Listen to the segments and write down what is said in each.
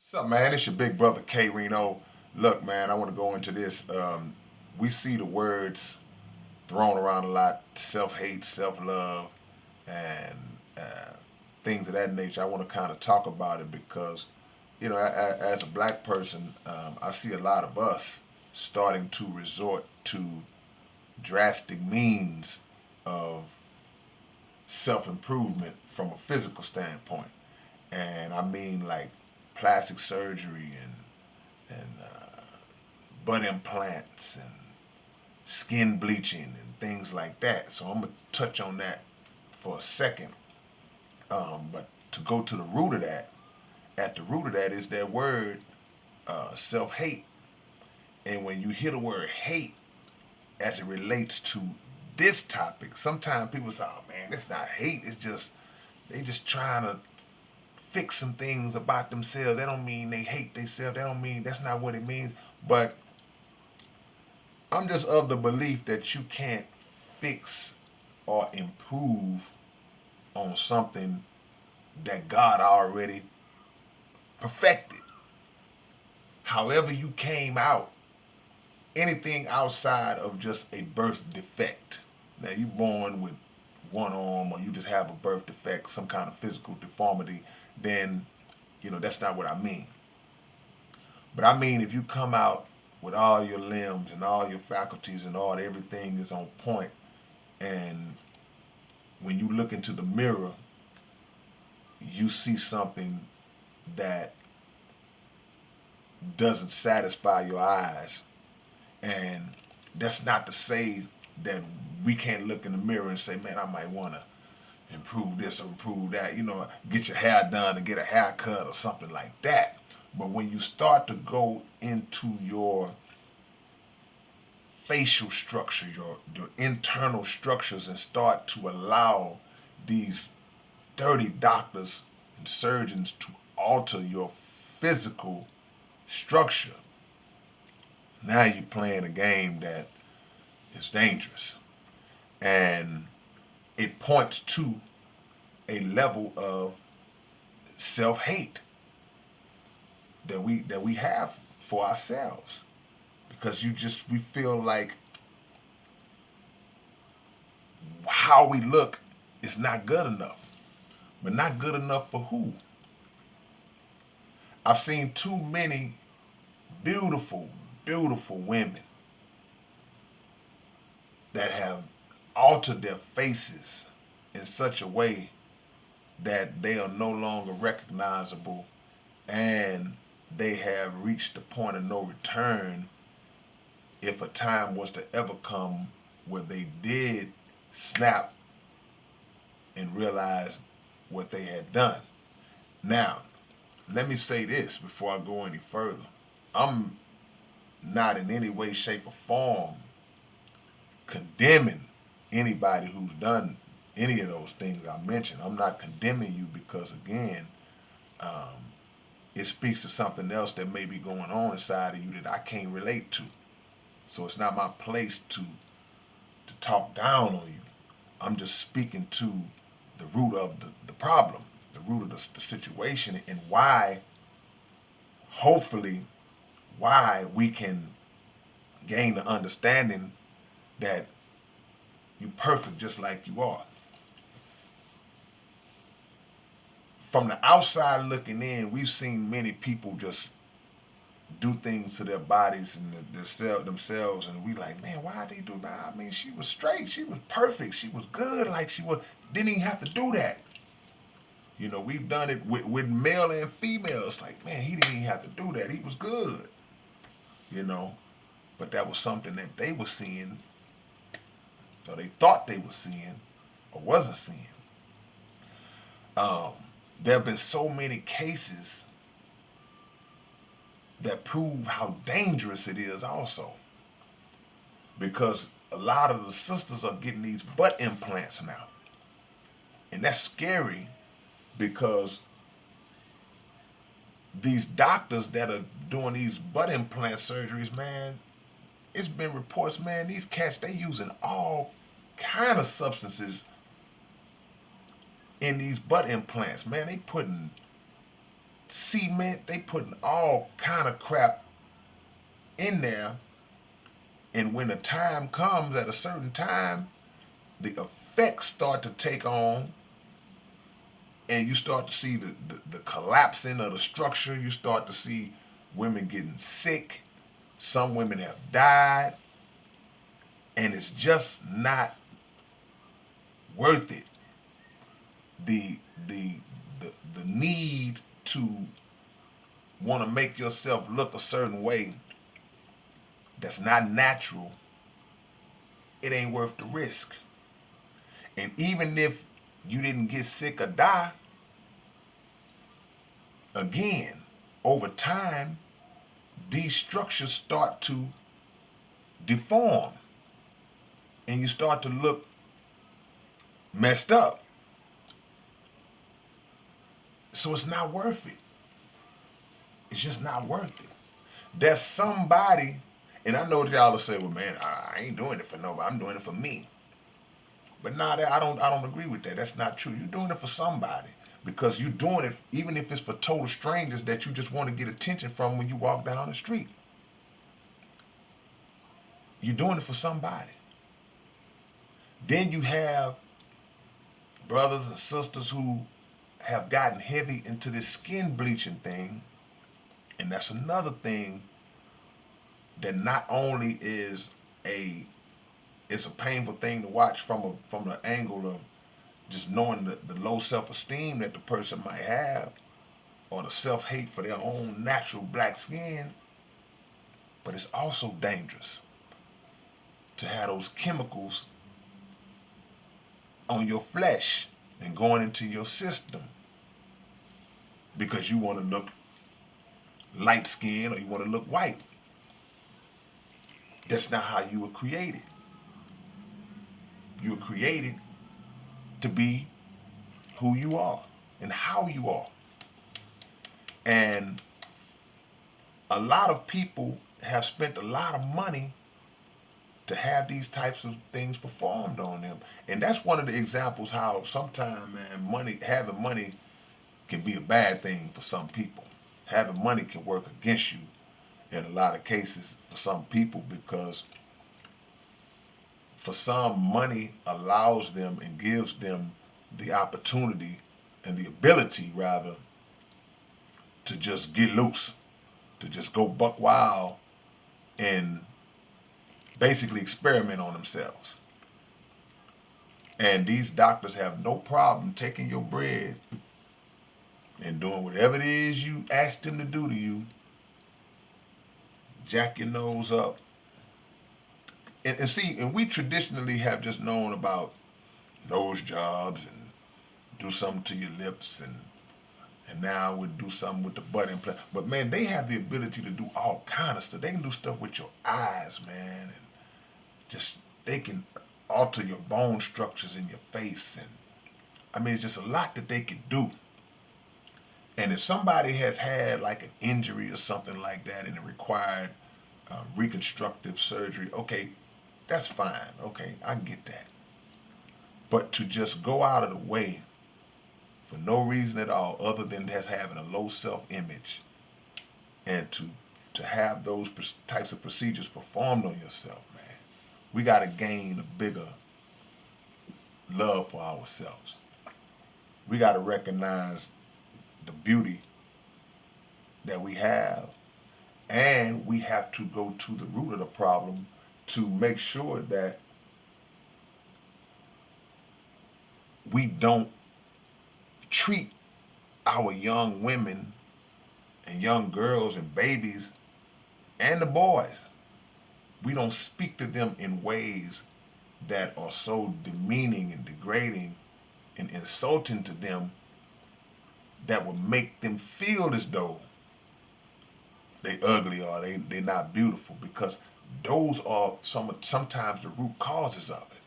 What's up, man? It's your big brother K-Rino. Look, man, I want to go into this. We see the words thrown around a lot: self-hate, self-love, and uh, things of that nature. I want to kind of talk about it because, as a black person, I see a lot of us starting to resort to drastic means of self-improvement from a physical standpoint, and I mean like plastic surgery and butt implants and skin bleaching and things like that. So I'm gonna touch on that for a second. But to go to the root of that, at the root of that is that word self-hate. And when you hear the word hate as it relates to this topic, sometimes people say, "Oh man, it's not hate. It's just they just trying to fix some things about themselves. That don't mean they hate themselves. That don't mean that's not what it means." But I'm just of the belief that you can't fix or improve on something that God already perfected. However, you came out, anything outside of just a birth defect. Now, you're born with one arm, or you just have a birth defect, some kind of physical deformity, then, that's not what I mean. But I mean, if you come out with all your limbs and all your faculties and all everything is on point, and when you look into the mirror, you see something that doesn't satisfy your eyes. And that's not to say that we can't look in the mirror and say, man, I might want to improve this or improve that, get your hair done and get a haircut or something like that. But when you start to go into your facial structure, your internal structures, and start to allow these dirty doctors and surgeons to alter your physical structure, now you're playing a game that is dangerous. And it points to a level of self-hate that we have for ourselves. Because we feel like how we look is not good enough. But not good enough for who? I've seen too many beautiful, beautiful women that have altered their faces in such a way that they are no longer recognizable, and they have reached the point of no return if a time was to ever come where they did snap and realize what they had done. Now, let me say this before I go any further. I'm not in any way, shape, or form condemning anybody who's done any of those things I mentioned. I'm not condemning you because, again, um, it speaks to something else that may be going on inside of you that I can't relate to. So it's not my place to talk down on you. I'm just speaking to the root of the problem, the root of the situation, and why, hopefully, why we can gain the understanding that you're perfect just like you are. From the outside looking in, we've seen many people just do things to their bodies and themselves, and we like, man, why did they do that? I mean, she was straight, she was perfect, she was good, like she was didn't even have to do that. We've done it with male and females. Like, man, he didn't even have to do that. He was good. You know, but that was something that they were seeing, or they thought they were seeing, or wasn't seeing. Um, there have been so many cases that prove how dangerous it is also, because a lot of the sisters are getting these butt implants now, and that's scary because these doctors that are doing these butt implant surgeries, man, it's been reports, man, these cats, they using all kind of substances in these butt implants, man. They putting cement, they putting all kind of crap in there. And when the time comes at a certain time, the effects start to take on, and you start to see the collapsing of the structure. You start to see women getting sick. Some women have died, and it's just not worth it. The the the need to want to make yourself look a certain way that's not natural, it ain't worth the risk. And even if you didn't get sick or die, again, over time, these structures start to deform and you start to look messed up. So it's not worth it. It's just not worth it. There's somebody, and I know that y'all will say, well, man, I ain't doing it for nobody. I'm doing it for me. But nah, I don't agree with that. That's not true. You're doing it for somebody because you're doing it even if it's for total strangers that you just want to get attention from when you walk down the street. You're doing it for somebody. Then you have brothers and sisters who have gotten heavy into this skin bleaching thing, and that's another thing that not only is a it's a painful thing to watch from the angle of just knowing the low self-esteem that the person might have or the self-hate for their own natural black skin, but it's also dangerous to have those chemicals on your flesh and going into your system because you want to look light skinned or you want to look white. That's not how you were created. You were created to be who you are and how you are. And a lot of people have spent a lot of money to have these types of things performed on them. And that's one of the examples how sometimes, man, having money can be a bad thing for some people. Having money can work against you in a lot of cases for some people because for some, money allows them and gives them the opportunity and the ability, rather, to just get loose, to just go buck wild and basically experiment on themselves. And these doctors have no problem taking your bread and doing whatever it is you ask them to do to you, jack your nose up. And see, and we traditionally have just known about nose jobs and do something to your lips and now we do something with the butt implant. But man, they have the ability to do all kind of stuff. They can do stuff with your eyes, man, and just they can alter your bone structures in your face, and I mean, it's just a lot that they can do. And if somebody has had like an injury or something like that and it required reconstructive surgery, okay, that's fine. Okay, I get that. But to just go out of the way for no reason at all other than just having a low self-image and to have those types of procedures performed on yourself, man, we got to gain a bigger love for ourselves. We got to recognize the beauty that we have, and we have to go to the root of the problem to make sure that we don't treat our young women and young girls and babies and the boys, we don't speak to them in ways that are so demeaning and degrading and insulting to them that will make them feel as though they ugly or they're not beautiful, because those are sometimes the root causes of it.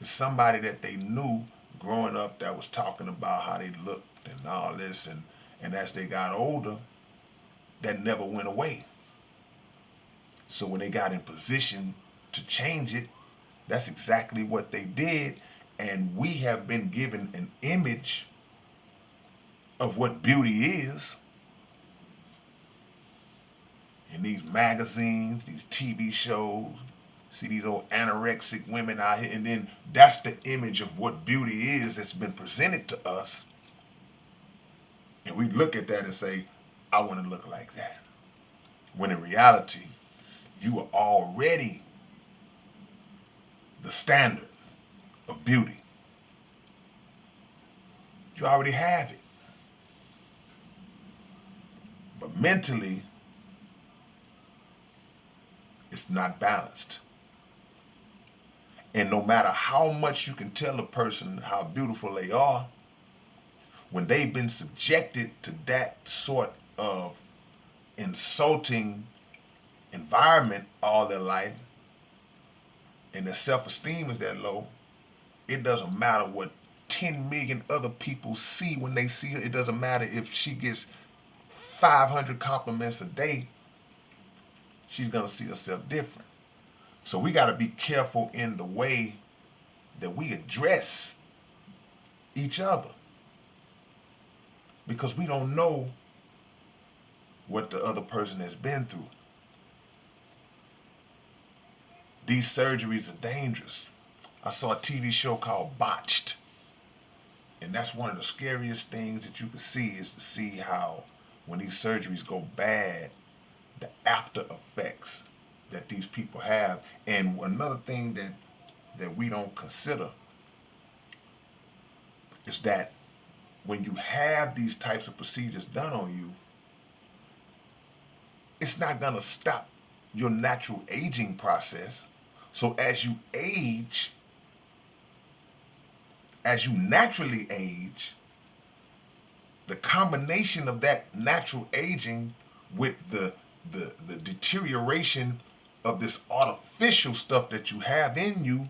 It's somebody that they knew growing up that was talking about how they looked and all this, and as they got older, that never went away. So when they got in position to change it, that's exactly what they did. And we have been given an image of what beauty is in these magazines, these TV shows. See these old anorexic women out here, and then that's the image of what beauty is that's been presented to us. And we look at that and say, I want to look like that. When in reality, you are already the standard of beauty. You already have it. But mentally, it's not balanced. And no matter how much you can tell a person how beautiful they are, when they've been subjected to that sort of insulting environment all their life, and their self-esteem is that low, it doesn't matter what 10 million other people see when they see her. It doesn't matter if she gets 500 compliments a day. She's going to see herself different. So we got to be careful in the way that we address each other, because we don't know what the other person has been through. These surgeries are dangerous. I saw a TV show called Botched, and that's one of the scariest things that you can see, is to see how when these surgeries go bad, the after effects that these people have. And another thing that we don't consider is that when you have these types of procedures done on you, it's not going to stop your natural aging process. So as you age, as you naturally age, the combination of that natural aging with the deterioration of this artificial stuff that you have in you,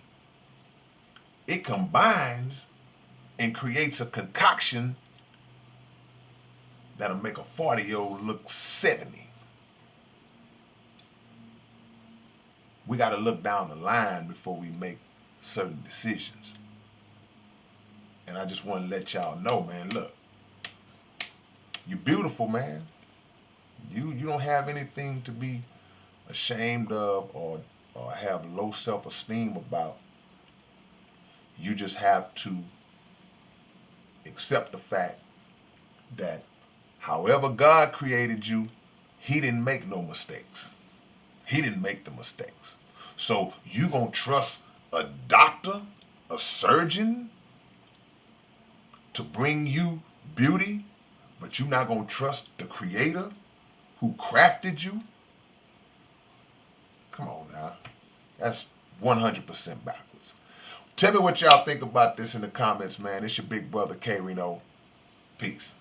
it combines and creates a concoction that'll make a 40-year-old look 70. We got to look down the line before we make certain decisions. And I just want to let y'all know, man, look, you're beautiful, man. You don't have anything to be ashamed of or have low self-esteem about. You just have to accept the fact that however God created you, he didn't make no mistakes. He didn't make the mistakes. So you gonna trust a doctor, a surgeon, to bring you beauty, but you're not gonna trust the creator who crafted you? Come on now. That's 100% backwards. Tell me what y'all think about this in the comments, man. It's your big brother, K-Rino. Peace.